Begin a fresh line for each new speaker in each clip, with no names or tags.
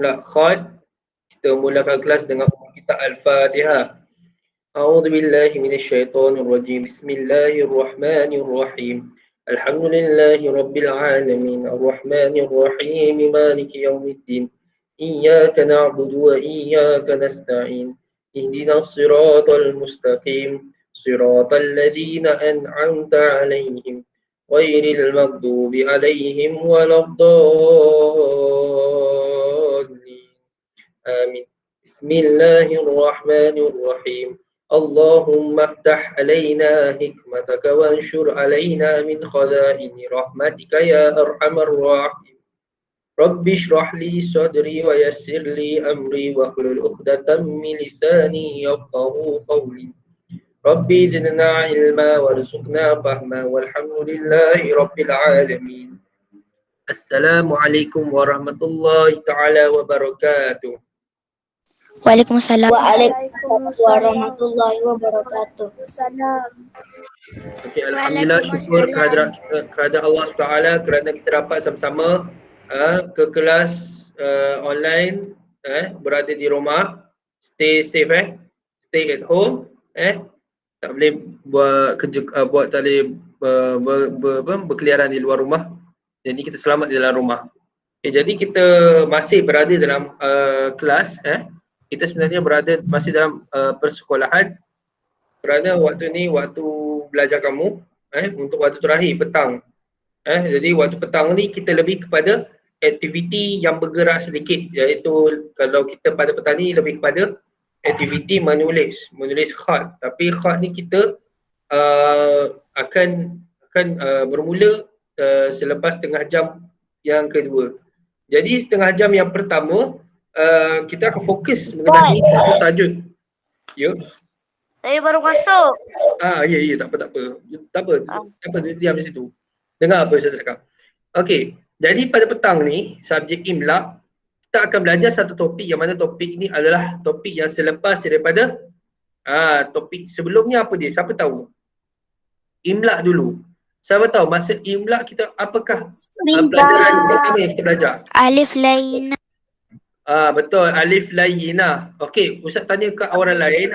Imla Khad. Kita mulakan kelas dengan kita Al-Fatihah. A'udzu billahi minasyaitonir rajim. Bismillahirrahmanirrahim. Alhamdulillahi rabbil alamin. Arrahmanir rahim. Maliki yaumiddin. Iyyaka na'budu wa iyyaka nasta'in. Ihdinas siratal mustaqim. Siratal ladzina an'amta 'alaihim ghairil maghdubi 'alaihim waladdallin. Amin. Bismillahirrahmanirrahim. Allahumma aftah alaina hikmataka wanshur alaina min khazaini rahmatika ya arhamar rahim. Rabbi shrah li sadri wa yassir li amri wa hlul 'uqdatam min lisani yafqahu qawli. Rabbi zidna ilma warzuqna fahma walhamdulillahi rabbil alamin. Assalamualaikum warahmatullahi taala wabarakatuh.
Waalaikumsalam.
Warahmatullahi wabarakatuh.
Okay, alhamdulillah, syukur kehadrat Allah SWT kerana kita dapat sama-sama ke kelas online, berada di rumah. Stay safe, stay at home, tak boleh buat kerja, tak boleh berkeliaran di luar rumah. Jadi kita selamat di dalam rumah. Okay, jadi kita masih berada dalam kelas. Kita sebenarnya masih dalam persekolahan kerana waktu ni waktu belajar kamu untuk waktu terakhir petang. Jadi waktu petang ni kita lebih kepada aktiviti yang bergerak sedikit, iaitu kalau kita pada petang ni lebih kepada aktiviti menulis khat. Tapi khat ni kita akan bermula selepas setengah jam yang kedua. Jadi setengah jam yang pertama kita akan fokus mengenai satu tajuk. Ya.
Saya baru masuk.
Ya, tak apa, diam di situ. Dengar apa Ustaz cakap. Okey, jadi pada petang ni subjek Imla kita akan belajar satu topik yang mana topik ini adalah topik yang selepas daripada topik sebelumnya. Apa dia? Siapa tahu? Imla dulu. Siapa tahu masa Imla kita apakah pelajaran pertama yang kita belajar?
Alif lain.
Betul, alif layyinah. Okey, Ustaz tanya ke orang lain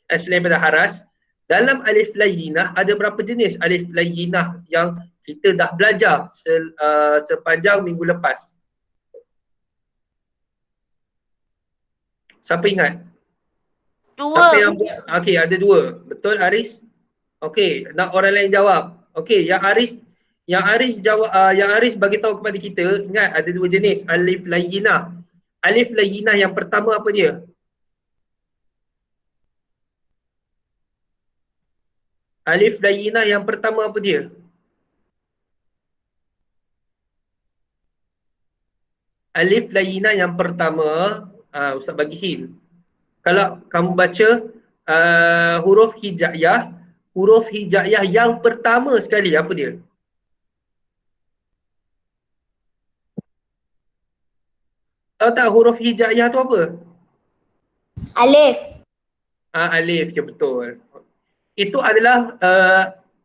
selain daripada Haras. Dalam alif layyinah ada berapa jenis alif layyinah yang kita dah belajar sepanjang minggu lepas? Siapa ingat?
Dua.
Siapa yang buat? Okey, ada dua. Betul Aris? Okey, nak orang lain jawab. Okey, yang Aris jawab, yang Aris bagi tahu kepada kita, ingat ada dua jenis alif layyinah. Alif layyinah yang pertama apa dia? Alif layyinah yang pertama apa dia? Alif layyinah yang pertama, Ustaz bagi hint. Kalau kamu baca huruf hijaiyah yang pertama sekali apa dia? Tahu tak huruf hijaiyah tu apa?
Alif.
Alif, ya betul. Itu adalah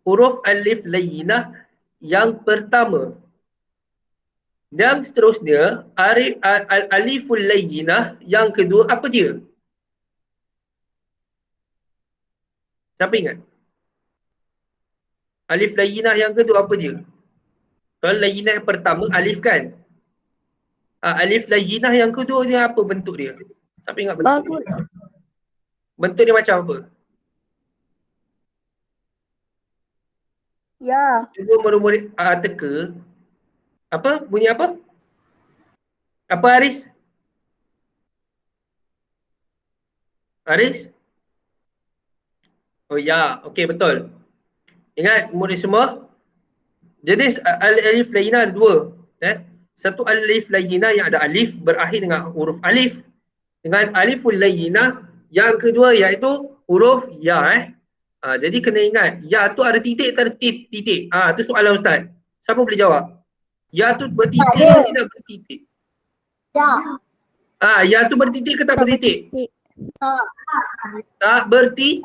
huruf alif layyinah yang pertama. Dan seterusnya aliful layyinah yang kedua apa dia? Siapa ingat? Alif layyinah yang kedua apa dia? Kalau layyinah yang pertama alif kan? Alif layyinah yang kedua dia apa bentuk dia? Siapa ingat bentuk dia? Bentuk dia macam apa?
Ya.
Cuba murid-murid teka. Apa? Bunyi apa? Apa Aris? Aris? Oh ya, okey betul. Ingat murid semua? Jenis alif layyinah ada dua. Satu alif layyinah yang ada alif berakhir dengan huruf alif. Dengan aliful layyinah yang kedua iaitu huruf ya. Jadi kena ingat, ya tu ada titik tak ada titik. Tu soalan Ustaz. Siapa boleh jawab? Ya tu bertitik ke tidak bertitik?
Tak.
Ya tu bertitik ke tak bertitik? Tak bertitik.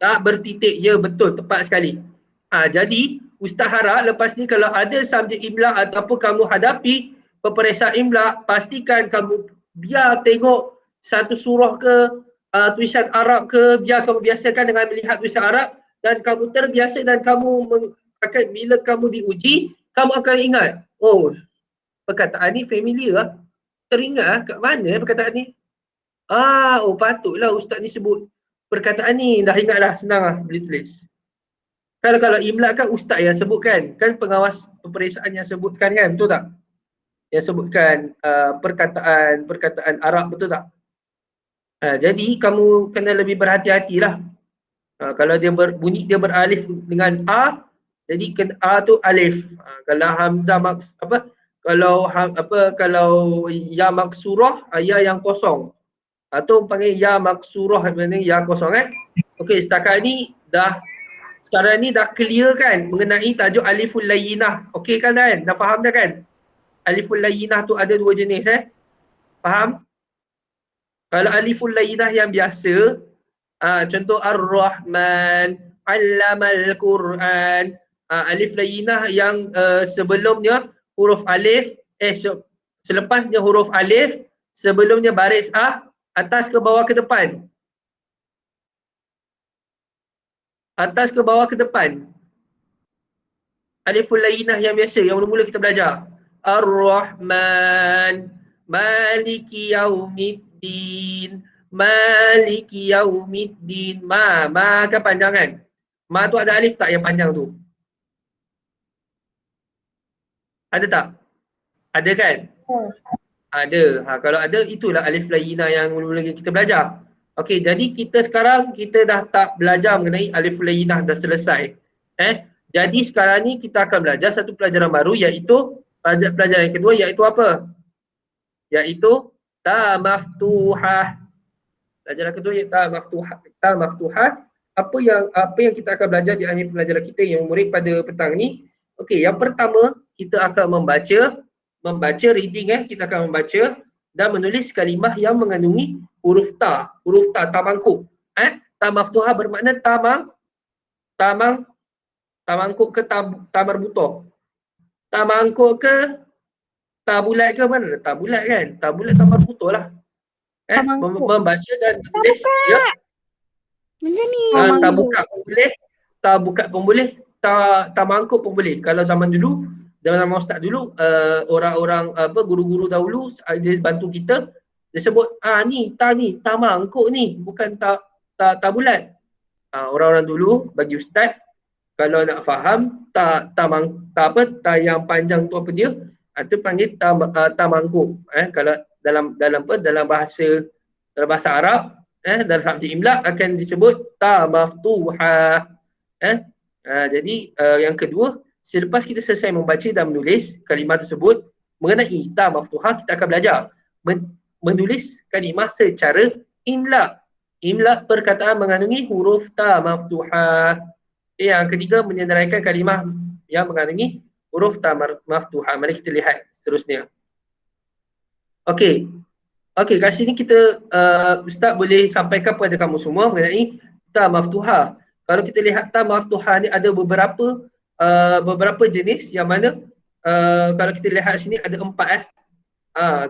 Tak bertitik. Ya betul, tepat sekali. Jadi Ustaz harap lepas ni kalau ada subjek Imla ataupun kamu hadapi peperiksaan imla, pastikan kamu biar tengok satu surah ke tulisan Arab ke, biar kamu biasakan dengan melihat tulisan Arab dan kamu terbiasa dan kamu bila kamu diuji, kamu akan ingat, oh perkataan ni familiar lah, teringat lah kat mana perkataan ni. Oh patutlah ustaz ni sebut perkataan ni, dah ingat dah, senang lah boleh tulis. Kalau imla kan ustaz yang sebutkan, kan pengawas peperiksaan yang sebutkan kan, betul tak? Yang sebutkan perkataan Arab, betul tak? Jadi kamu kena lebih berhati-hatilah. Kalau dia bunyi dia beralif dengan A, jadi A tu alif. Kalau hamzah kalau ya maksurah, ya yang kosong. Atau panggil ya maksurah, maknanya ya kosong Okey, setakat ni sekarang ni dah clear kan mengenai tajuk aliful layyinah. Okey kan? Dah faham dah kan? Aliful layyinah tu ada 2 jenis Faham? Kalau aliful layyinah yang biasa, contoh Ar-Rahman, Allamal Quran. Alif layyinah yang sebelumnya huruf alif, selepasnya huruf alif, sebelumnya baris atas ke bawah ke depan. Atas ke bawah ke depan. Aliful layyinah yang biasa, yang mula-mula kita belajar. Ar-Rahman, Maliki Yaumiddin, Maliki Yaumiddin. Ma kan panjang kan? Ma tu ada alif tak yang panjang tu? Ada tak? Ada kan? Ada. Kalau ada, itulah alif layyinah yang mula-mula kita belajar. Okey, jadi kita sekarang dah tak belajar mengenai alif layyinah, dah selesai. Jadi sekarang ni kita akan belajar satu pelajaran baru, iaitu pelajaran yang kedua, iaitu apa? Iaitu ta maftuhah. Pelajaran kedua iaitu ta maftuhah. Apa yang kita akan belajar di akhir pelajaran kita yang murid pada petang ni? Okey, yang pertama kita akan membaca reading kita akan membaca dan menulis kalimah yang mengandungi huruf ta mangkuk. Ta maftuhah bermakna ta mangkuk ke ta marbutoh. Ta mangkuk ke ta bulat ke, mana ta bulat kan? Ta bulat ta marbutoh lah. Membaca dan menulis
Macam ni.
ta buka pun boleh, ta buka pun boleh, ta mangkuk pun boleh. Kalau zaman ustaz dulu, orang-orang guru-guru dahulu dia bantu kita, dia sebut ni ta mangkuk ni, bukan ta bulat. Orang-orang dulu bagi ustaz, kalau nak faham ta yang panjang tu apa dia, itu panggil ta mangkuk. Kalau dalam bahasa Arab, dalam subjek imla akan disebut ta maftuhah. Jadi yang kedua, selepas kita selesai membaca dan menulis kalimah tersebut mengenai ta maftuhah, kita akan belajar menulis kalimah secara imla. Imla perkataan mengandungi huruf ta maftuhah. Yang ketiga, menyenaraikan kalimah yang mengandungi huruf ta maftuhah. Mari kita lihat seterusnya. Okey, kat sini kita Ustaz boleh sampaikan kepada kamu semua mengenai ta maftuhah. Kalau kita lihat ta maftuhah ni ada beberapa jenis, yang mana kalau kita lihat sini ada 4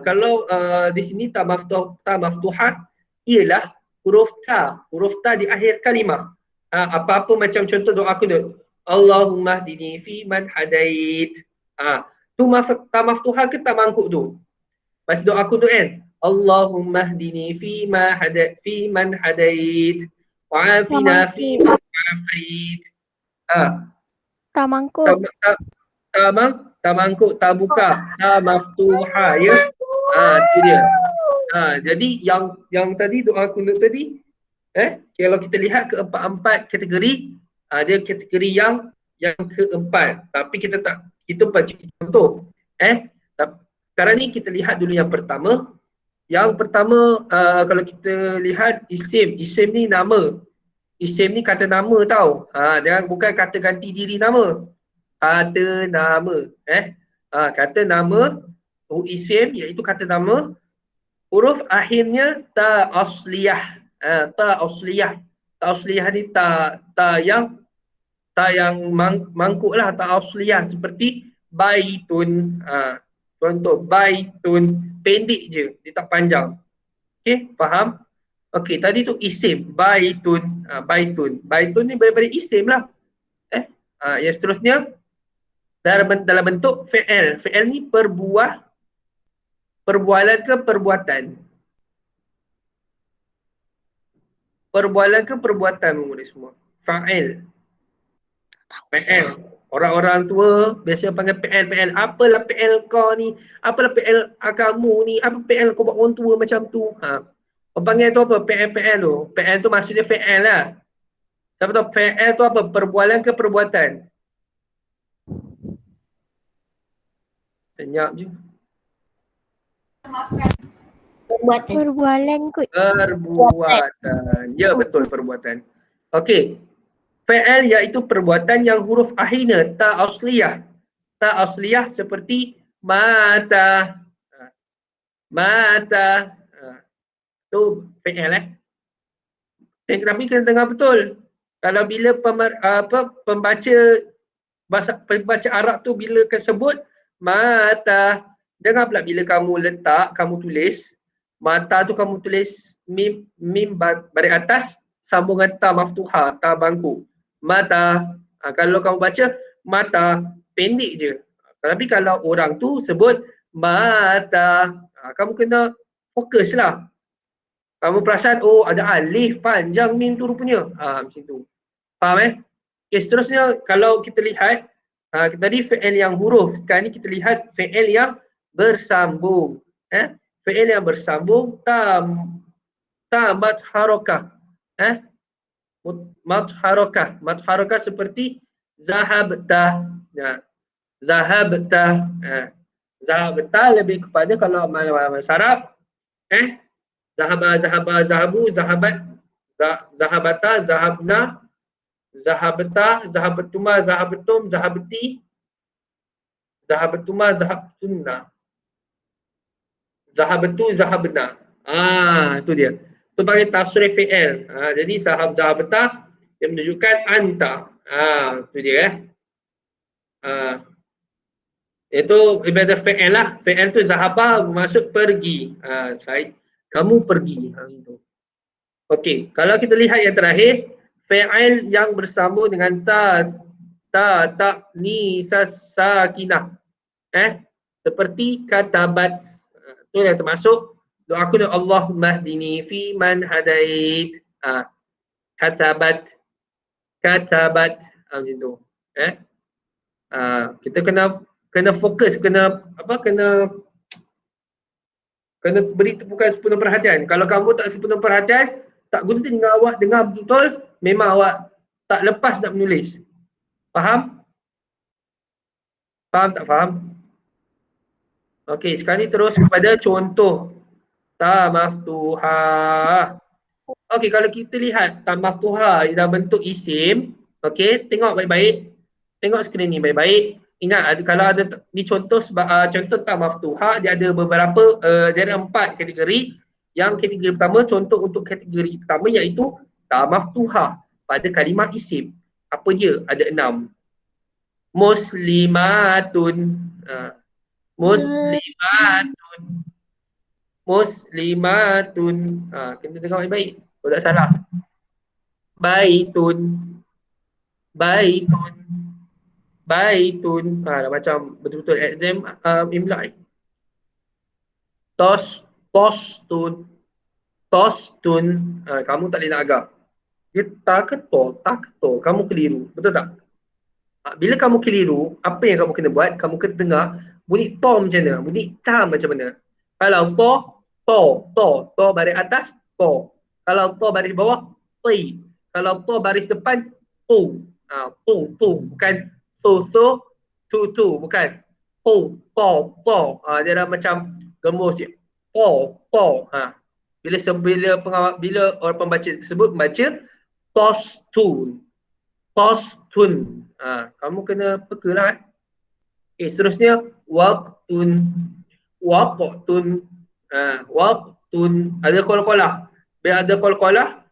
kalau di sini ta maftuhah ialah huruf ta di akhir kalimah. Apa-apa macam contoh doa kunut, Allahumma hdini fi man hadait. Tu ta maftuhah ke ta mangkuk tu? Macam doa kunut kan, Allahumma hdini fi man hadait wa afina fi man afait.
Ta mangkuk.
Ta mangkuk, ta buka, ta maftuhah ya. Itu dia. Jadi yang tadi doa kunut tadi, kalau kita lihat keempat kategori, ada kategori yang keempat, tapi kita baca contoh. Sekarang ni kita lihat dulu yang pertama. Yang pertama, kalau kita lihat isim ni nama. Isim ni kata nama tau. Dia bukan kata ganti diri nama. Kata nama. Kata nama, isim iaitu kata nama. Huruf akhirnya ta asliyah. Ta asliyah ni ta yang mangkuk lah, ta asliyah, seperti baitun. Contoh baitun, pendek je, dia tak panjang. Okey, faham? Okey, tadi tu isim, baitun, baitun. Baitun ni daripada isim lah. Yang seterusnya dalam bentuk fi'il. Fi'il ni perbualan ke perbuatan? Perbualan ke perbuatan murid semua? Fa'il. PL. Orang-orang tua biasa panggil PL. Apalah PL kau ni? Apalah PL kamu ni? Apa PL kau buat orang tua macam tu? Orang panggil tu apa? PL tu. PL tu maksudnya FL lah. Siapa tahu FL tu apa? Perbualan ke perbuatan? Senyap je.
Perbuatan.
Perbualan kot.
Perbuatan. Ya, betul, perbuatan. Okey. Fi'il iaitu perbuatan yang huruf akhirnya ta asliyah. Ta asliyah seperti mata. Mata. Tu fi'il Tapi kena dengar betul. Kalau bila pembaca Arab tu bila sebut mata, dengar pula bila kamu letak, kamu tulis mata tu kamu tulis mim baris atas sambungan ta maftuha, ta bangku. Mata. Kalau kamu baca mata pendek je. Tapi kalau orang tu sebut mata, kamu kena fokus lah. Kamu perasan, oh ada alif panjang mim tu rupanya. Macam tu. Faham Okay, seterusnya kalau kita lihat, tadi fi'il yang huruf. Sekarang ni kita lihat fi'il yang bersambung. Fi'il yang bersambung, mat harakah. Mat harakah seperti zahabta. Zahabta. Zahabta lebih kepada kalau bahasa Arab. Zahabu, zahabat, zahabata, zahabna, zahabta, zahabatuma, zahabatum, zahabti, zahabatuma, zahabtunna, zahabtu, zahabna. Itu dia. Itu panggil tasrif fi'il. Jadi zahabta dia menunjukkan anta. Itu dia. Itu ibadah fi'il lah. Fi'il tu zahaba maksud pergi. Kamu pergi. Itu. Okey, kalau kita lihat yang terakhir, fi'il yang bersambung dengan ni sakinah. Seperti katabat. Itu yang termasuk doaku dengan Allahumma hdini fi man hadait. Katabat. Macam tu. Kita kena fokus, kena beri tepukan sepenuh perhatian. Kalau kamu tak sepenuh perhatian, tak guna telinga awak dengar betul, memang awak tak lepas nak menulis. Faham? Faham tak faham? Okey, sekarang ni terus kepada contoh ta maftuha. Okey, kalau kita lihat ta maftuha dalam bentuk isim, okey, tengok baik-baik. Tengok skrin ni baik-baik. Ingat kalau ada ni contoh ta maftuha, dia ada beberapa dia ada 4 kategori. Yang kategori pertama, contoh untuk kategori pertama iaitu ta maftuha pada kalimah isim. Apa dia? Ada 6. Muslimatun. Muslimatun. Kena tengok baik-baik. Kalau tak salah. Baitun. Dah macam betul-betul exam imla. Tostun. Kamu tak boleh nak agak. Dia tak ke to. Kamu keliru. Betul tak? Bila kamu keliru, apa yang kamu kena buat? Kamu kena dengar bunyi to macam mana? Bunyi ta macam mana? Kalau to baris atas, to. Kalau to baris bawah, ti. Kalau to baris depan, tu. Tu. Bukan tu. Bukan. To. Dia dah macam gembus je. To. Bila orang pembaca tersebut membaca tostun. Kamu kena pekalah. Seterusnya waqtun. Ada qalqalah. Bila ada qalqalah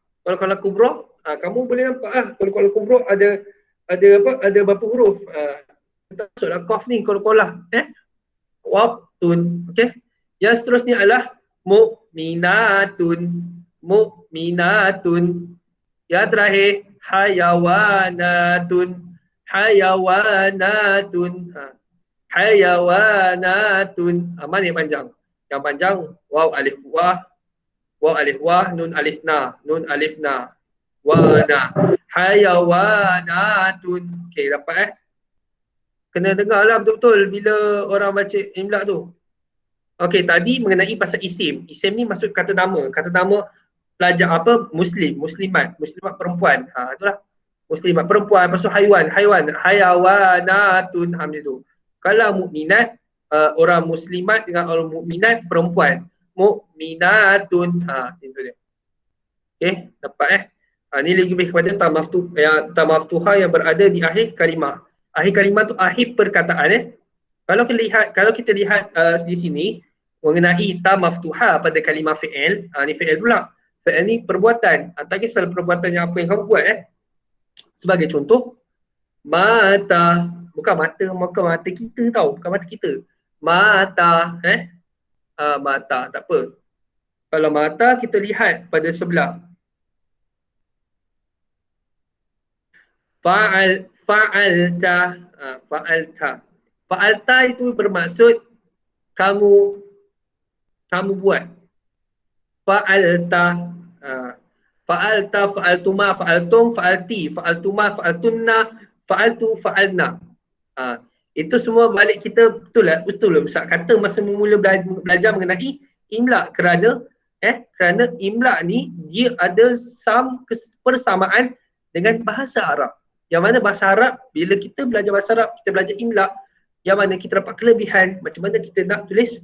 kubra, kamu boleh nampak qalqalah kubra ada berapa huruf. Kita masuklah qaf ni qalqalah. mu'minatun. Okey. Yang seterusnya adalah mu'minatun. Mu'minatun. Yang terakhir hayawanatun. Hayawanatun. Hayawanatun. Mana yang panjang? Yang panjang waw alif wah, nun alif na, wana. Hayawanatun. Okey, dapat Kena dengarlah betul-betul bila orang baca imla tu. Okey, tadi mengenai pasal isim. Isim ni maksud kata nama. Kata nama pelajar apa? Muslimat perempuan. Itulah. Muslimat perempuan, pasal hayawanatun macam tu. Kalau mukminat, orang muslimat dengan orang mukminat perempuan. Mukminatun. Macam tu dia. Okey, dapat ni lebih kepada ta maftuha yang berada di akhir kalimah. Akhir kalimah tu akhir perkataan. Kalau kita lihat di sini mengenai ta maftuha pada kalimah fi'il, ni fi'il pula. Fi'il ni perbuatan. Tak kisah perbuatannya apa yang kamu buat Sebagai contoh, mata, bukan mata kita tau, bukan mata kita. Mata, mata, tak apa. Kalau mata kita lihat pada sebelah. Fa'alta. Fa'alta itu bermaksud kamu buat. Fa'alta. Fa'alta, fa'altuma, fa'altum, fa'alti, fa'altuma, fa'altunna, fa'altu, fa'alna. Itu semua balik kita betul Ustaz kata masa mula belajar mengenai imla kerana imla ni dia ada persamaan dengan bahasa Arab. Yang mana bahasa Arab, bila kita belajar bahasa Arab, kita belajar imla, yang mana kita dapat kelebihan macam mana kita nak tulis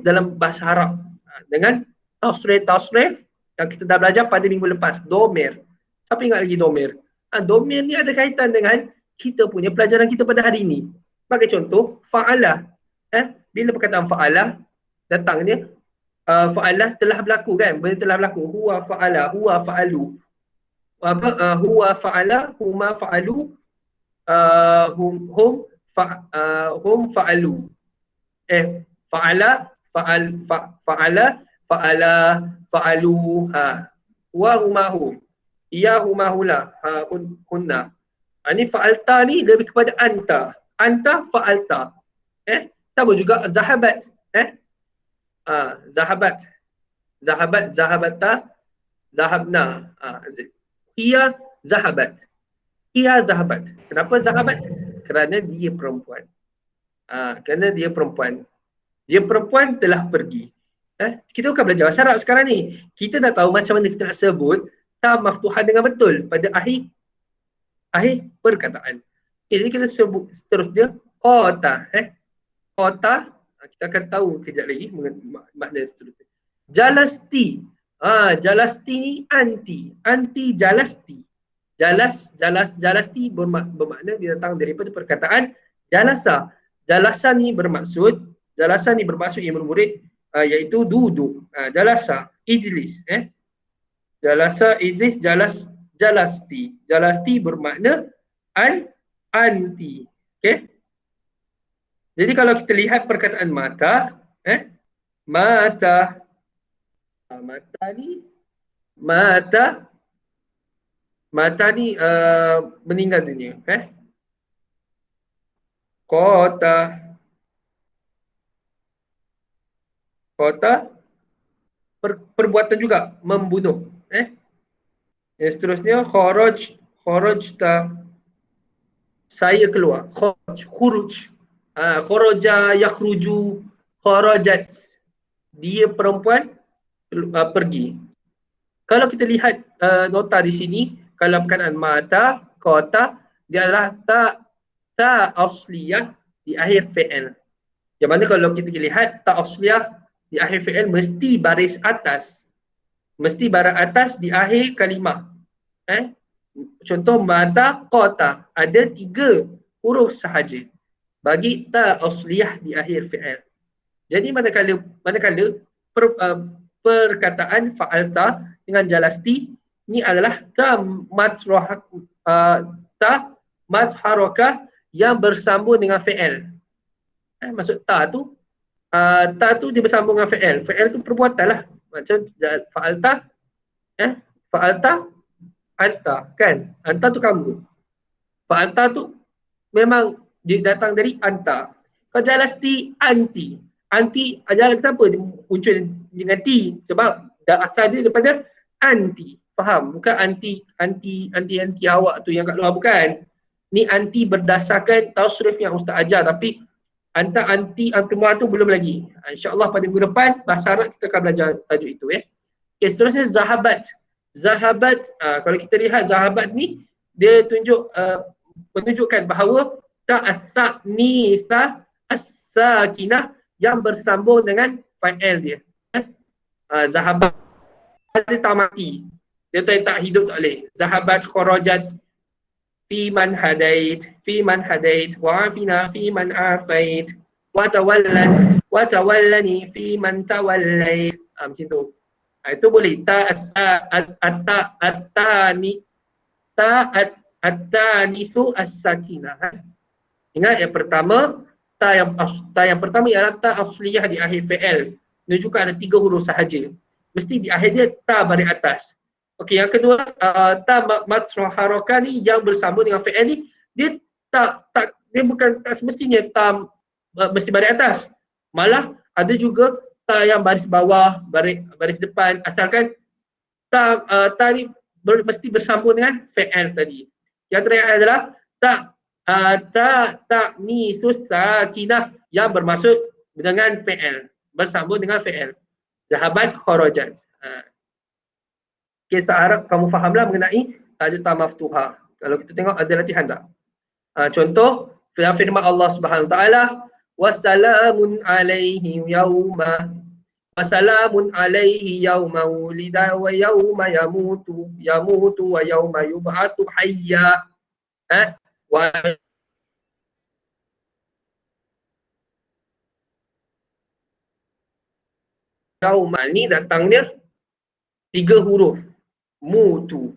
dalam bahasa Arab dengan tasrif yang kita dah belajar pada minggu lepas, domir. Siapa ingat lagi domir? Domir ni ada kaitan dengan kita punya pelajaran kita pada hari ini. Sebagai contoh, fa'alah. Bila perkataan fa'alah datangnya, fa'alah telah berlaku kan? Benda telah berlaku. Huwa fa'ala, huwa fa'alu. Huwa fa'ala, huma fa'alu, hum fa'alu. Fa'ala, fa'alu, huwa humahum, iya humahula, hunna. Ni fa'alta ni lebih kepada anta. Anta fa'alta. Sama juga zahabat. Zahabata, zahabna. Ia zahabat. Kenapa zahabat? Kerana dia perempuan. Dia perempuan telah pergi. Kita bukan belajar bahasa Arab sekarang ni. Kita dah tahu macam mana kita nak sebut ta maftuhah dengan betul pada akhir perkataan. Jadi kita sebut seterusnya qata. Qata, kita akan tahu kejap lagi makna seterusnya. Jalasti. Jalasti ni anti jalasti. Jalasti bermakna dia datang daripada perkataan jalasa. Jalasa ni bermaksud ilmu murid iaitu duduk. Jalasa, ijlis. Jalasa, ijlis, jalasti. Jalasti bermakna anti. Okey. Jadi kalau kita lihat perkataan mata, mata ni meninggal dunia. Kota perbuatan juga membunuh. Yang seterusnya kharajta, saya keluar. Khuruj. Kharaja yakhruju, kharajat, dia perempuan pergi. Kalau kita lihat nota di sini, kalau perkataan mata, kota, dia adalah ta asliyah di akhir fi'il. Yang mana kalau kita lihat ta asliyah di akhir fi'il mesti baris atas. Mesti baris atas di akhir kalimah. Contoh mata, kota, ada 3 huruf sahaja bagi ta asliyah di akhir fi'il. Jadi manakala perkataan fa'alta dengan jalasti ni adalah ta mat harakah yang bersambung dengan fi'il. Maksud ta tu dia bersambung dengan fi'il. Fi'il tu perbuatan lah. Macam fa'alta, fa'alta, anta, kan? Anta tu kamu. Fa'alta tu memang dia datang dari anta. Kalau jalasti anti. Anti ajaran kenapa dia muncul dengan ti? Sebab asal dia daripada anti. Faham? Bukan anti awak tu yang kat luar, bukan. Ni anti berdasarkan tausrif yang ustaz ajar, tapi anti antumah tu belum lagi. InsyaAllah pada minggu depan bahasa Arab kita akan belajar tajuk itu ya. Okay, seterusnya zahabat. Zahabat, kalau kita lihat zahabat ni dia menunjukkan bahawa ta'as-nisa as-sakinah yang bersambung dengan fa'il dia. Zahabat dia tak mati. Dia tak hidup, tak boleh. Zahabat kharajat fi man hadait wa afina fi man afait wa tawallani fi man tawallait. Macam tu. Itu boleh. At-tanisu as-sakinah. Ingat yang pertama, ta yang pertama ialah ta asliyah di akhir fi'il. Menunjukkan ada 3 huruf sahaja. Mesti di akhir dia ta baris atas. Okey, yang kedua, ta mad harakah ni yang bersambung dengan fi'il ni, dia dia bukan tak semestinya ta mesti baris atas. Malah ada juga ta yang baris bawah, baris depan, asalkan ta ni mesti bersambung dengan fi'il tadi. Yang terakhir adalah ta'nisus sakinah yang bermaksud dengan fi'il, bersambung dengan fi'il. Zahabat kharajat. Kisah Arab kamu fahamlah mengenai tajuk ta maftuha. Kalau kita tengok ada latihan tak? Contoh firman Allah Subhanahu taala, wassalamun alaihi yauma wulida wa yauma yamutu wa yauma yub'atsu hayya. Wa yauma ni datangnya 3 huruf. Mutu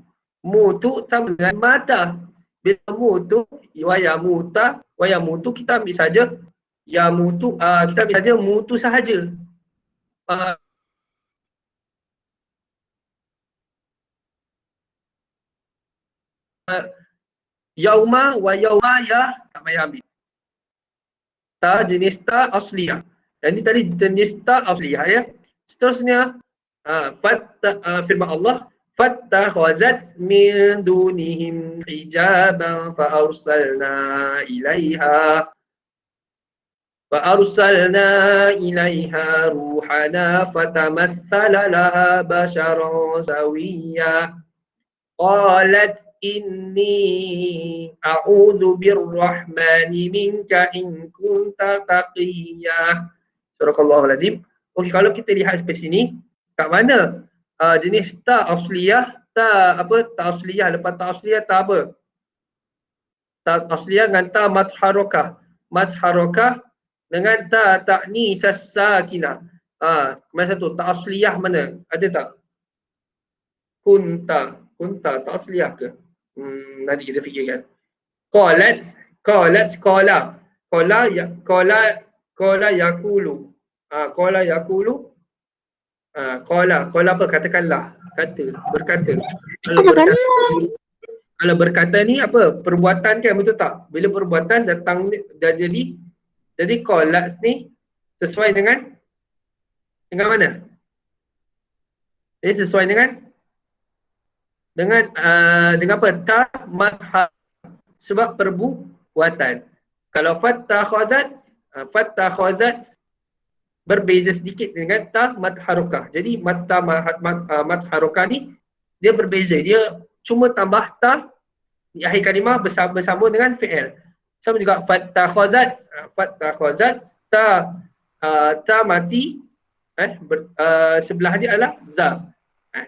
sama dengan mata. Bila mutu wa yamutu kita ambil saja yamutu, kita ambil saja mutu sahaja. Yauma wa yauma ya tak payah ambil. Ta jenis ta asliyah. Dan ini tadi jenis ta asliyah ya. Seterusnya firman Allah, fattakhazat min dunihim hijaban fa arsalna ilaiha ruhana fatamassala laha basharan sawiyya qalat inni a'udzu birrahmani minka in kunta taqiyya. Subhanallahul azim. Okey, kalau kita lihat seperti sini, kat mana jenis ta asliyah, ta asliyah, lepas ta asliyah ta apa? Ta asliyah dengan ta mad harakah. Mad harakah dengan ta ta'nis as-sakinah. Mana satu? Ta asliyah mana? Ada tak? Kunta ta asliyah ke? Nanti kita fikirkan. Qalat yakulu. Qala yakulu. Qala apa? Katakanlah. Berkata. Kalau berkata ni apa? Perbuatan kan, betul tak? Bila perbuatan datang dah jadi qalat ni sesuai dengan mana? Ini sesuai dengan apa? Ta madha, sebab perbuatan. Kalau fattakhazat berbeza sedikit dengan ta mad harakah. Jadi mad harakah ni dia berbeza. Dia cuma tambah ta di akhir kalimah bersambung dengan fi'il. Sama juga fattakhazat ta mati sebelah dia adalah za.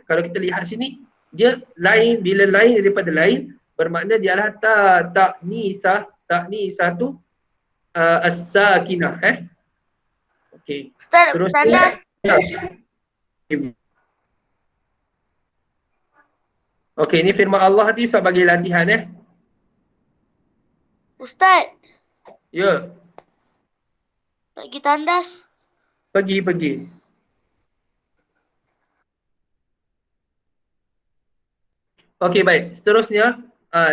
Kalau kita lihat sini dia lain, bila lain daripada lain bermakna dia adalah ta'nisah tu as-sakinah. Okey.
Ustaz,
Terus okey, ini firman Allah tadi Ustaz bagi latihan
Ustaz,
Ya.
Lagi tandas.
Pergi. Okey, baik. Seterusnya,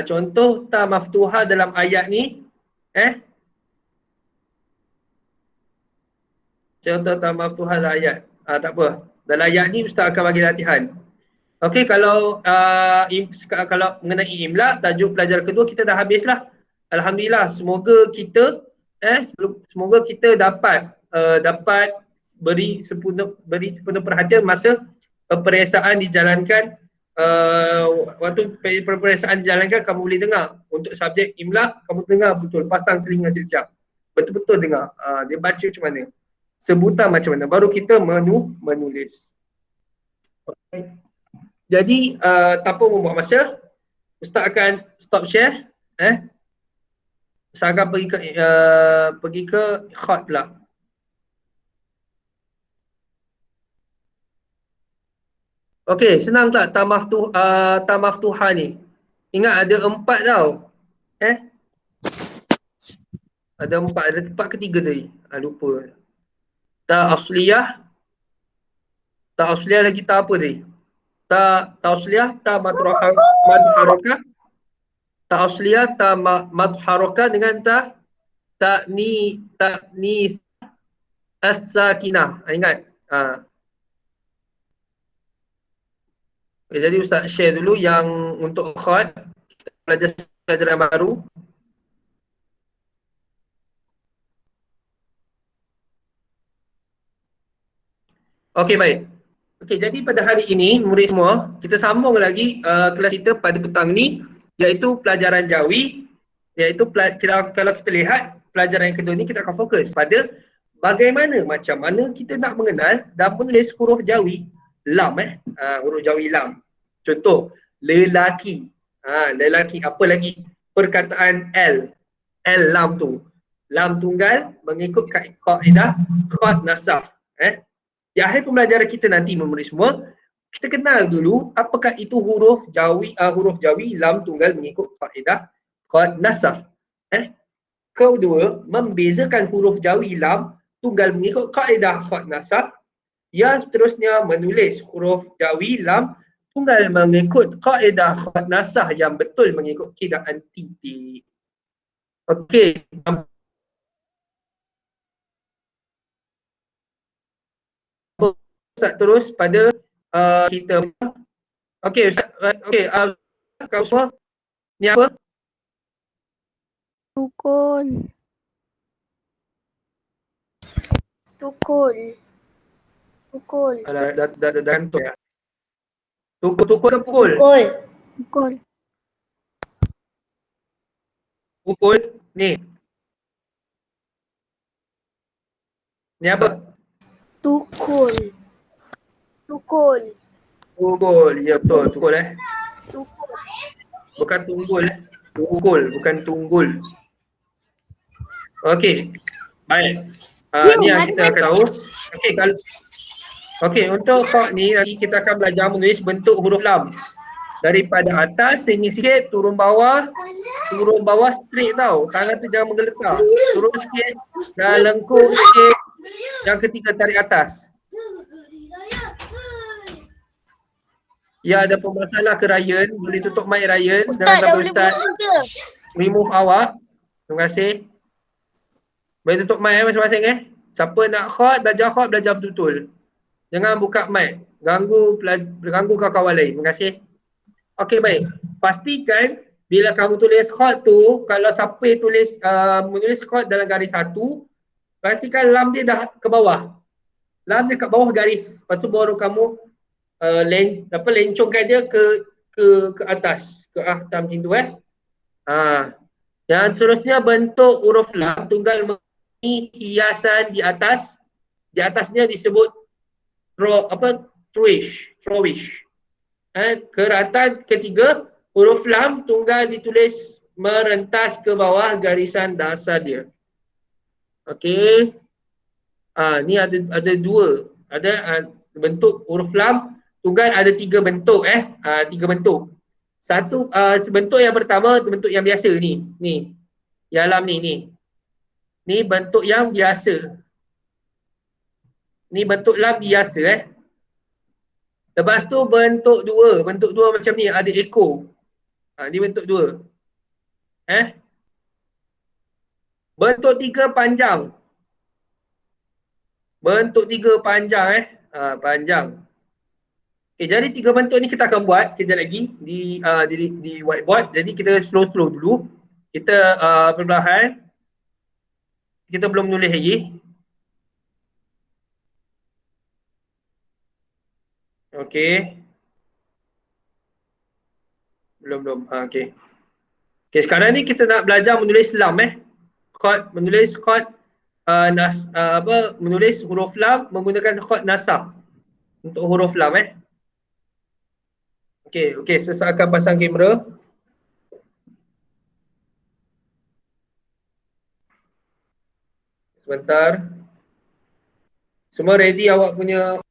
contoh ta maftuha dalam ayat ni, contoh ta maftuha dalam ayat. Tak apa. Dalam ayat ni Ustaz akan bagi latihan. Okey, kalau kalau mengenai imla, tajuk pelajaran kedua kita dah habislah. Alhamdulillah, semoga kita semoga kita dapat beri sepenuh perhatian masa peperiksaan dijalankan. Waktu peperiksaan dijalankan kamu boleh dengar. Untuk subjek imla kamu dengar betul, pasang telinga siap-siap. Betul-betul dengar. Dia baca macam mana, sebutan macam mana, baru kita menulis. Okay. Jadi tanpa membuang masa, Ustaz akan stop share. Ustaz akan pergi ke khot pula. Okey, senang tak ta maftuha ni? Ingat ada 4 tau. Ada 4, ada tempat ketiga tadi. Lupa. Ta asliyah lagi ta apa tadi? Ta asliyah, ta madharakah. Ta asliyah, ta madharakah dengan ta'nis as-sakinah. Ingat? Okay, jadi Ustaz share dulu yang untuk khot, kita belajar pelajaran baru. Okey, baik. Okey, jadi pada hari ini murid semua, kita sambung lagi kelas kita pada petang ni, iaitu pelajaran jawi, iaitu kalau kita lihat pelajaran yang kedua ni kita akan fokus pada bagaimana, macam mana kita nak mengenal dan menulis huruf jawi lam, huruf jawi lam. Contoh, lelaki. Lelaki, apa lagi? Perkataan L lam tu. Lam tunggal mengikut kaedah khat nasah. Di akhir pembelajaran kita nanti menulis semua, kita kenal dulu apakah itu huruf jawi lam tunggal mengikut kaedah khat nasah. Kedua, membezakan huruf jawi lam tunggal mengikut kaedah khat nasah. Yang seterusnya, menulis huruf jawi lam tunggal mengikut kaedah khat nasah yang betul mengikut kidaan titik. Okey. Ustaz terus pada kita. Okey Ustaz, kau semua ni apa?
Tukul.
Dah gantung ya. Tukul. Pukul ni. Ni apa?
Tukul.
Ya betul, tukul Bukan tunggul Tukul, bukan tunggul. Okey. Baik. Ni yang kita akan tahu. Okey, untuk khot ni nanti kita akan belajar menulis bentuk huruf lam. Daripada atas sehingga sikit, turun bawah straight tau. Tangan tu jangan menggeletar. Turun sikit, dah lengkung sikit. Yang ketiga, tarik atas. Ya, ada pemasalah ke Ryan. Boleh tutup mic Ryan. Jangan sampai Ustaz remove awak. Terima kasih. Boleh tutup mic masing-masing Siapa nak belajar betul-betul. Jangan buka mic. Ganggu kawan-kawan lain. Terima kasih. Okey, baik. Pastikan bila kamu tulis khot tu, kalau siapa tulis menulis khot dalam garis satu, pastikan lam dia dah ke bawah. Lam dia kat bawah garis. Lepas tu baru kamu lencongkan dia ke atas, ke atas macam tu Yang seterusnya, bentuk huruf lam tunggal mempunyai hiasan di atas. Di atasnya disebut trowish. Keratan ketiga, huruf lam tunggal ditulis merentas ke bawah garisan dasar dia. Okey. Ni ada dua. Ada bentuk huruf lam tunggal, ada 3 bentuk 3 bentuk. Satu bentuk yang pertama, bentuk yang biasa ni. Yang lam ni. Ni bentuk yang biasa. Ni bentuk lam biasa Lepas tu bentuk dua macam ni ada ekor. Ni bentuk dua. Bentuk tiga panjang. Bentuk tiga panjang panjang. Okay, jadi tiga bentuk ni kita akan buat kejap lagi di whiteboard. Jadi kita slow dulu. Kita perlahan. Kita belum menulis lagi. Okey. Belum. Okey. Okey, sekarang ni kita nak belajar menulis lam menulis khot menulis huruf lam menggunakan khot nasab untuk huruf lam Okey, saya akan pasang kamera. Sebentar. Semua ready awak punya.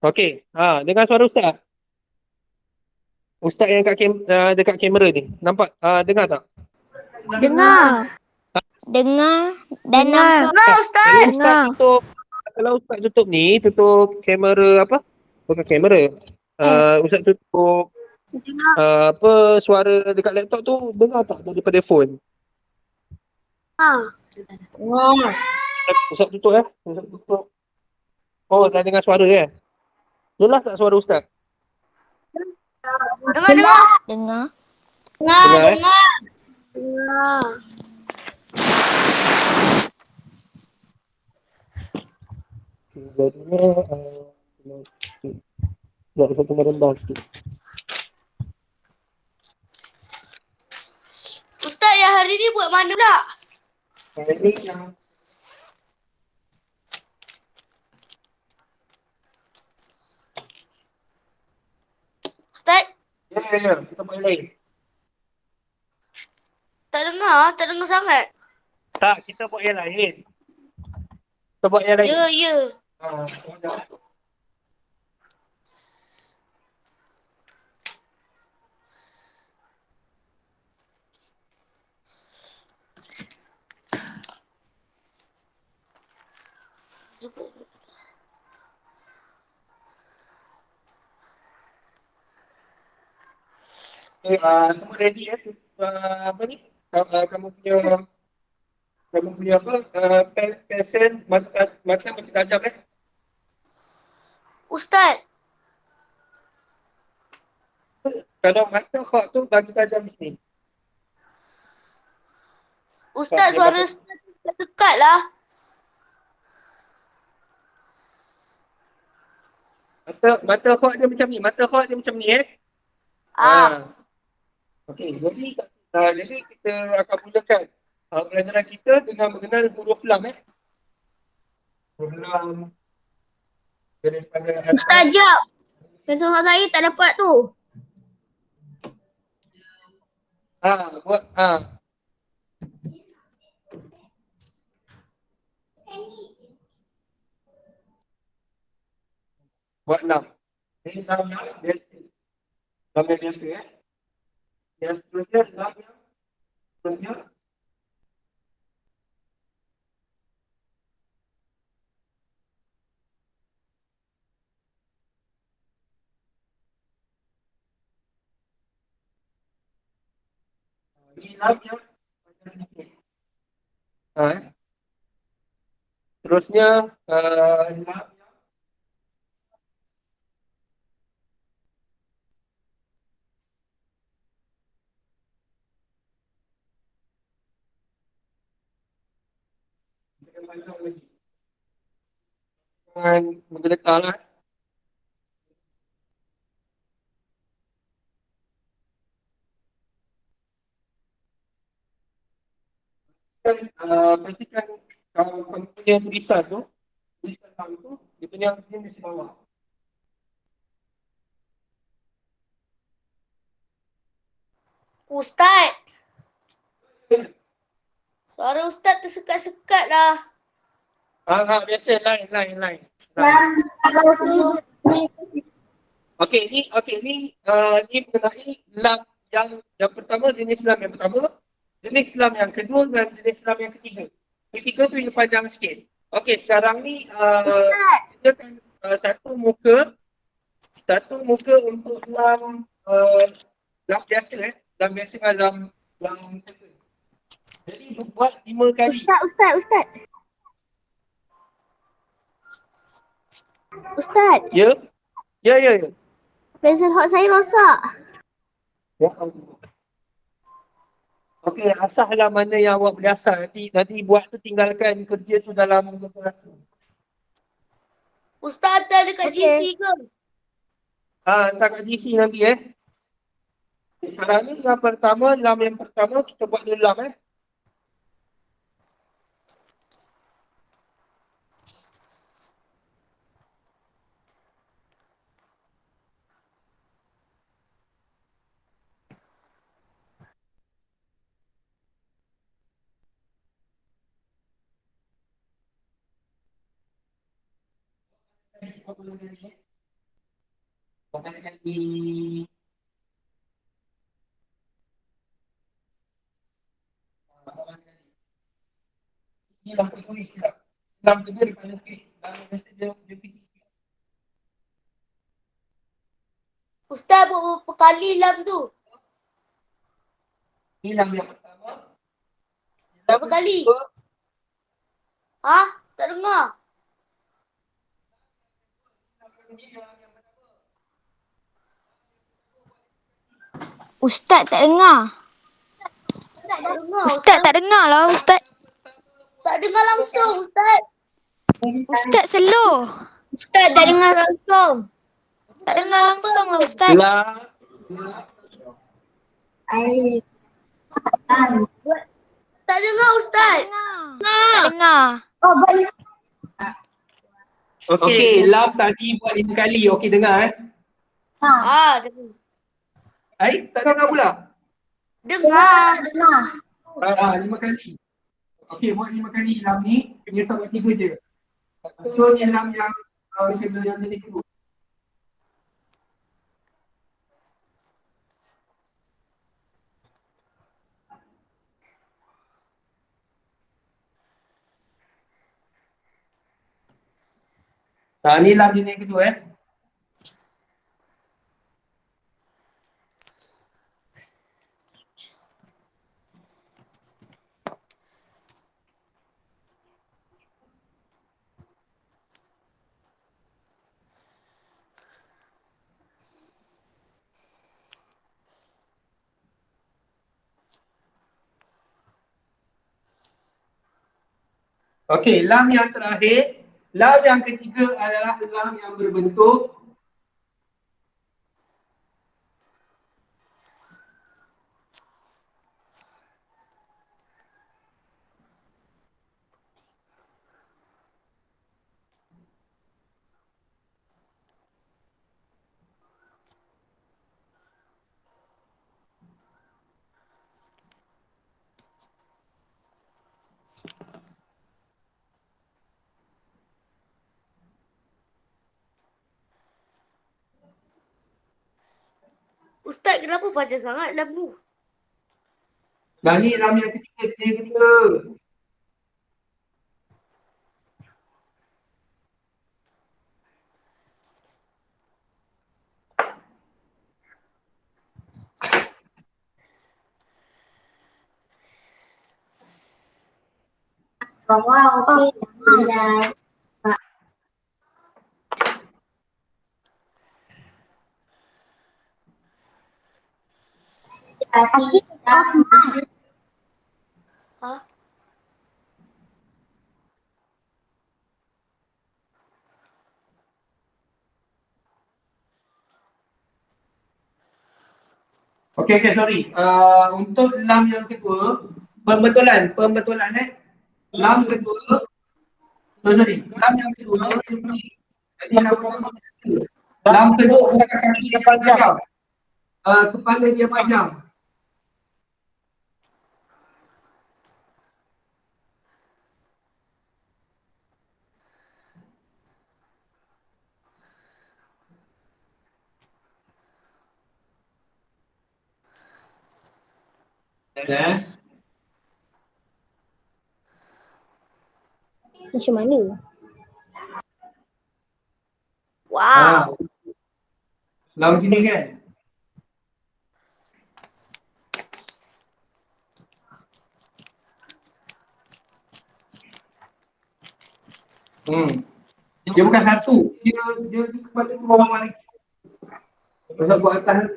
Okey, dengar suara ustaz. Ustaz yang dekat kamera ni. Nampak dengar tak?
Dengar.
Dengar dan
Dengar.
nampak. Dengar Ustaz.
Kalau ustaz tutup ni, tutup kamera bukan kamera. Ustaz tutup suara dekat laptop tu dengar tak daripada phone? Ustaz tutup Ustaz tutup. Oh, dah dengar suara Jelas tak suara ustaz?
Dengar.
Jadinya saya tengah rendah sikit.
Ustaz yang hari ni buat mana pula?
Hari ni yang
Ustaz,
Ya, kita buat yang lain.
tak dengar sangat.
Tak, kita buat yang lain. Kita buat yang lain.
Ya.
Semua ready apa ni? Kamu punya passion mata masih tajam
Ustaz,
Kalau mata khot tu bagi tajam di sini.
Ustaz suara dekat lah.
Mata khot dia macam ni. Okey, jadi kita akan mulakan pelajaran kita dengan mengenal huruf lam Huruf lam. daripada
Ustaz, jap. Pensel hak saya tak dapat tu.
buat buat 6. Ini 6 yang biasa. 6 yang biasa Yang seterusnya 6 yang seterusnya. Ini 6 yang macam sedikit. Terusnya 6 yang panjang lagi. Jangan menggeletar lah. Pastikan kalau kamu punya tulisan tu, tulisan kamu tu, dia punya di bawah.
Ustaz, suara Ustaz tersekat-sekat lah.
Biasa line. Okey, ni ni mengenai lam yang pertama, jenis lam yang pertama, jenis lam yang kedua dan jenis lam yang ketiga. Ketiga tu yang panjang sikit. Okey, sekarang ni kita kan satu muka untuk lam lam biasa lam biasa lam jadi buat 5 kali.
Ustaz. Ustaz,
Ya.
pensel hak saya rosak.
Ya Allah. Okey, asahlah mana yang awak boleh asah. Nanti buat tu, tinggalkan kerja tu dalam Google Classroom.
Ustaz hantar dekat
Okey.
GC ke?
Hantar kat GC nanti Sekarang ni yang pertama, lam yang pertama kita buat dulu lam Ini lam kedua ni silap. Lam kedua dia panas sikit. Lam yang biasa dia kecil sikit.
Ustaz buat berapa kali lam tu?
Ini lam yang pertama.
Berapa kali? Tak dengar.
Ustaz tak dengar.
Tak dengar.
Ustaz tak dengar lah, Ustaz.
Tak dengar langsung, Ustaz.
Ustaz slow. Ustaz tak dengar langsung. Tak dengar langsung lah, Ustaz.
Lam.
Tak dengar, Ustaz.
Tak dengar.
Okey, lam tadi buat 5 kali. Okey, dengar
Dengar.
Air tak dengar pula?
Dengar.
5 kali. Okey, buat 5 kali lam ni. Kena buat 3 je. So, ni lam yang yang jenis kedua. Ni lam jenis kedua Okey, lam yang terakhir, lam yang ketiga adalah lam yang berbentuk
Ustaz, kenapa panjang sangat lam tu?
Lam ni lam yang ketiga.
Hah?
Okey, sorry. Untuk lam yang kedua, pembetulan Lam kedua, sorry. Lam yang kedua, jadi lam kedua kaki dia panjang. Kepala dia panjang.
Macam mana?
Wow.
Lam sini kan? Dia bukan satu. Dia kepala ke bawah lagi. Kalau buat atas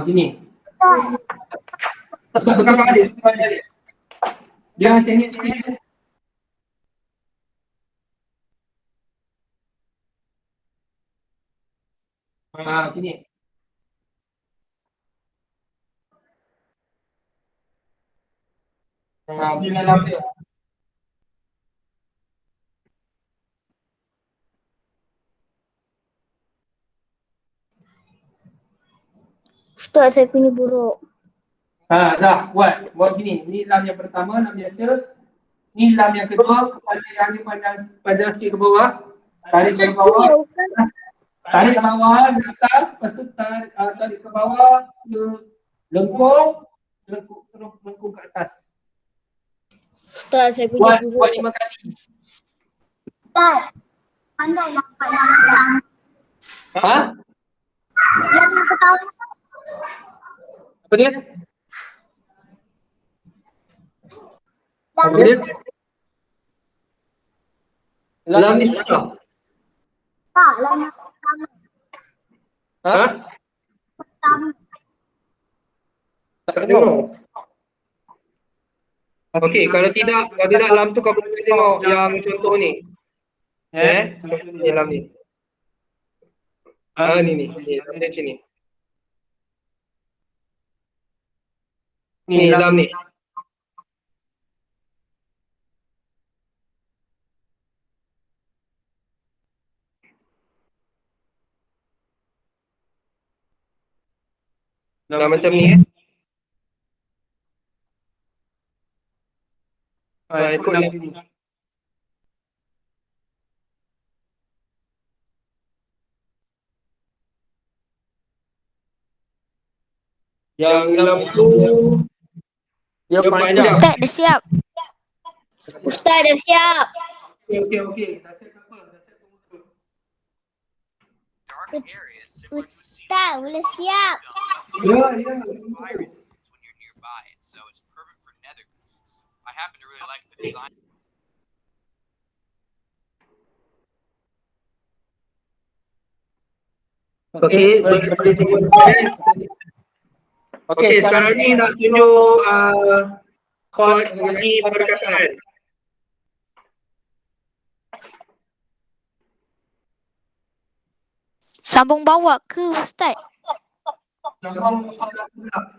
sini. Bukan balik. Dia sini. Sini. Sini dalam dia.
Ustaz, saya punya buruk.
Dah, buat gini. Ni lam yang pertama, lam biasa. Ni lam yang kedua, kepala yang ni panjang sikit ke bawah. Tarik ke bawah. Tarik ke bawah, ke atas. Lepas tu tarik ke bawah, ke lengkung ke atas.
Ustaz, saya punya buruk.
Buat 5 kali.
Ustaz, pandai nampak yang yang pertama.
Apa dia? Apa dia? Lam ni susah.
Tak, yang pertama. Pertama.
Tak dengar. Okey, kalau tidak lam tu kau boleh tengok yang contoh ni. Ni lam ni. Ni lam dia macam ni. Ni lam ni. Lam macam ni ikut lam ni. Yang lam tu dia panjang.
Ustaz dah siap. Ustaz dah siap.
Okey. Dah siap apa?
Ustaz, boleh siap.
Ya.
fire resistance when you're nearby, so it's perfect for nether beasts. I happen to really like the design.
Okey, boleh tengok. Okey, sekarang ni nak tunjuk ni perkataan.
Sambung bawa ke Ustaz?
Sambung soalan pula.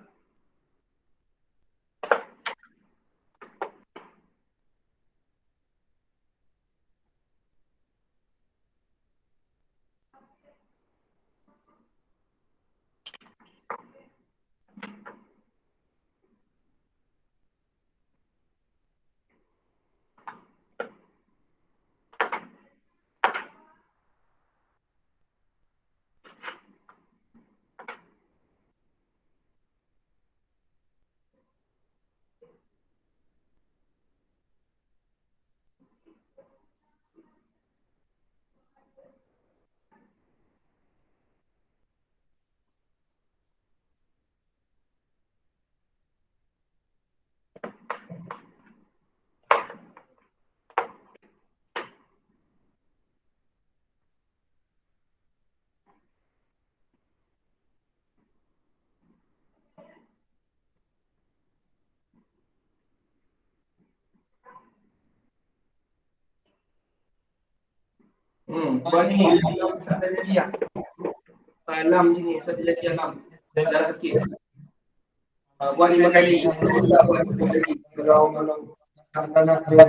Buat ni, satu jadi lah. Alam sini, satu jadi alam. Jarak sikit. Buat 5 kali. Tak buat 5 kali. Kalau nak buat.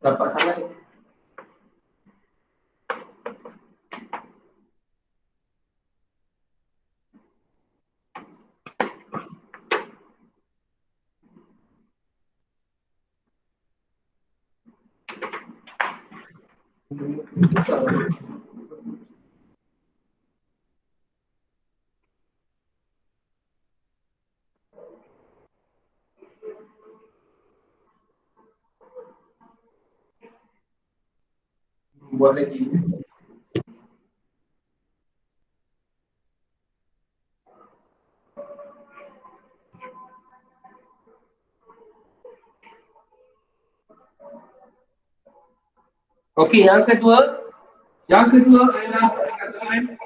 Dapat sangat. Buat lagi. Okey, yang kedua. Yang kedua adalah perkataan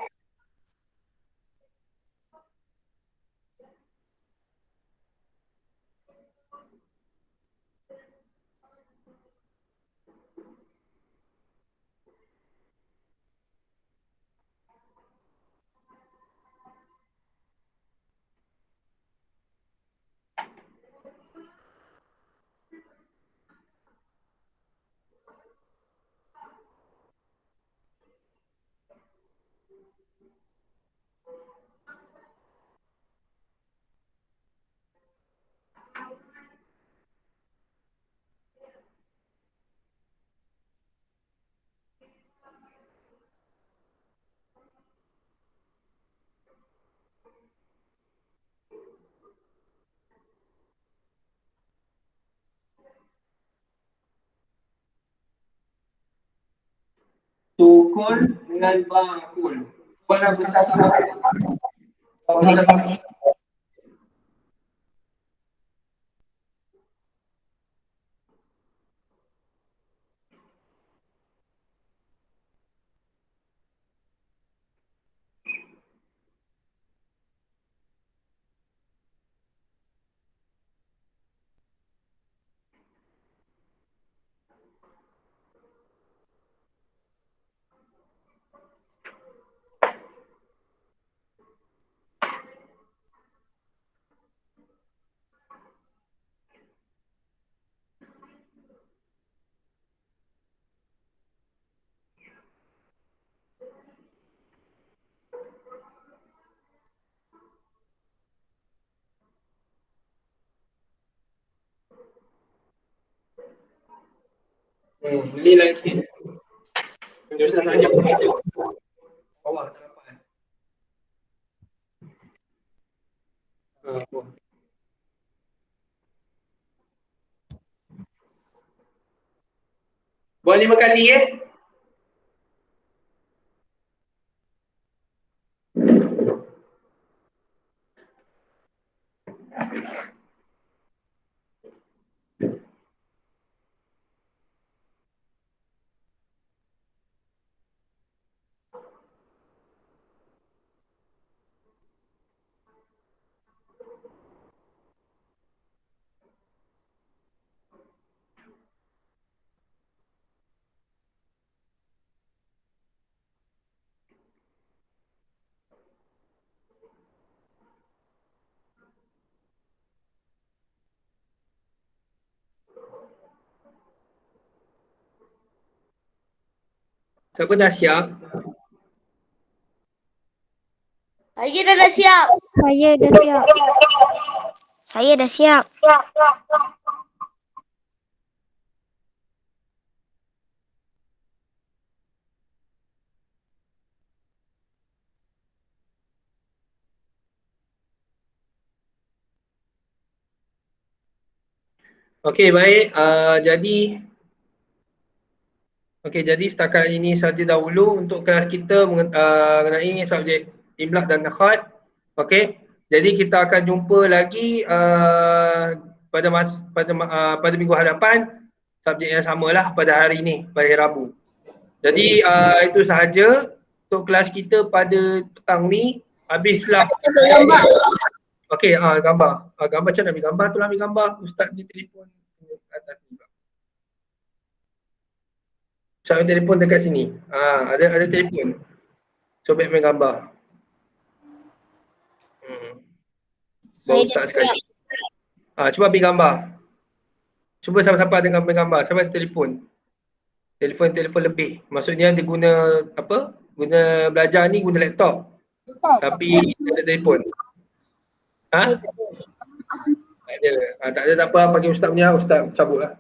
tukul dengan bakul. Mana besar sangat? Beli lain sikit. Penjurusan saja begitu. Bawah tak dapat. Buat 5 kali ya. Siapa dah siap?
Saya dah siap.
Saya dah siap. Saya dah siap.
Okey, baik. Jadi setakat ini saja dahulu untuk kelas kita mengenai subjek imla dan nakhat. Okey. Jadi kita akan jumpa lagi pada minggu hadapan subjek yang samalah pada hari ni, pada hari Rabu. Jadi itu sahaja untuk kelas kita pada petang ni. Habislah.
Gambar.
Okey, gambar. Gambar macam nak ambil gambar tu lah, ambil gambar. Ustaz ni telefon atas ni pula. Ustaz ambil telefon dekat sini. Ada telefon. Cuba ambil gambar. Bawa Ustaz sekali. Cuba ambil gambar. Cuba siapa-siapa ada ambil gambar. Siapa ada telefon? Telefon lebih. Maksudnya dia guna apa? Guna belajar ni guna laptop. Tapi ada telefon. Tak ada. Tak ada, tak apa. Bagi Ustaz punya, Ustaz cabut lah.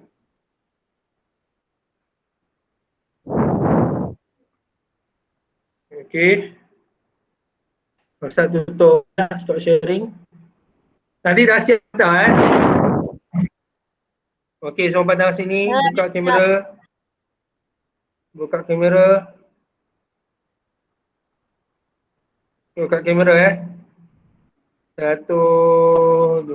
Okey. Ustaz tutup, stop sharing. Nanti dah siap tak Okey, semua pandang sini. Buka kamera. Buka kamera. Buka kamera 1, 2.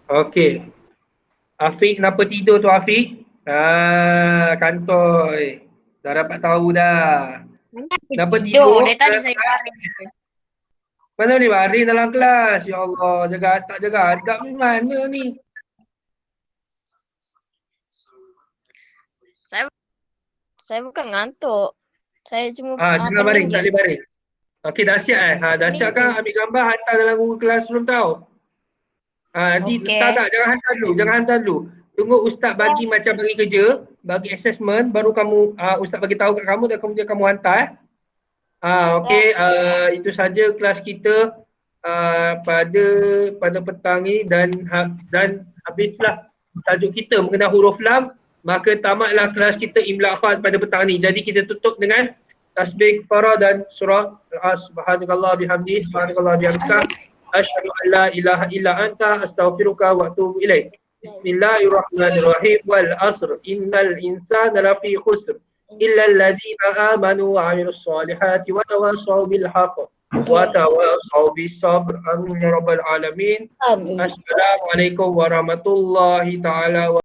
Okey. Afiq kenapa tidur tu Afiq? Kantoi. Dah dapat tahu dah. Kenapa tidur?
Dari tadi saya baring.
Mana boleh baring dalam kelas? Ya Allah, tak jaga adab ni mana ni?
Saya bukan ngantuk. Saya cuma
Jangan baring, tak boleh baring. Okey, dahsyat dahsyat kan ambil gambar hantar dalam Google Classroom tau. Nanti tak, jangan hantar dulu. Tunggu Ustaz bagi macam bagi kerja, bagi assessment, baru kamu Ustaz bagi tahu kat kamu dan kemudian kamu hantar. Okey, itu saja kelas kita pada petang ni dan habislah tajuk kita mengenal huruf lam, maka tamatlah kelas kita Imla Khat pada petang ni. Jadi kita tutup dengan tasbih kafara dan surah subhanakallah bihamdi subhanakallah bihamdika asyhadu an la ilaha illa anta astaghfiruka wa atubu ilaik. Bismillahirrahmanirrahim. Wal asr innal insana lafi khusr illa alladhina amanu wa 'amilus solihati wa tawassaw bil haqq wa tawassaw bis sabr. Amin ya rabbal alamin. Assalamualaikum warahmatullahi taala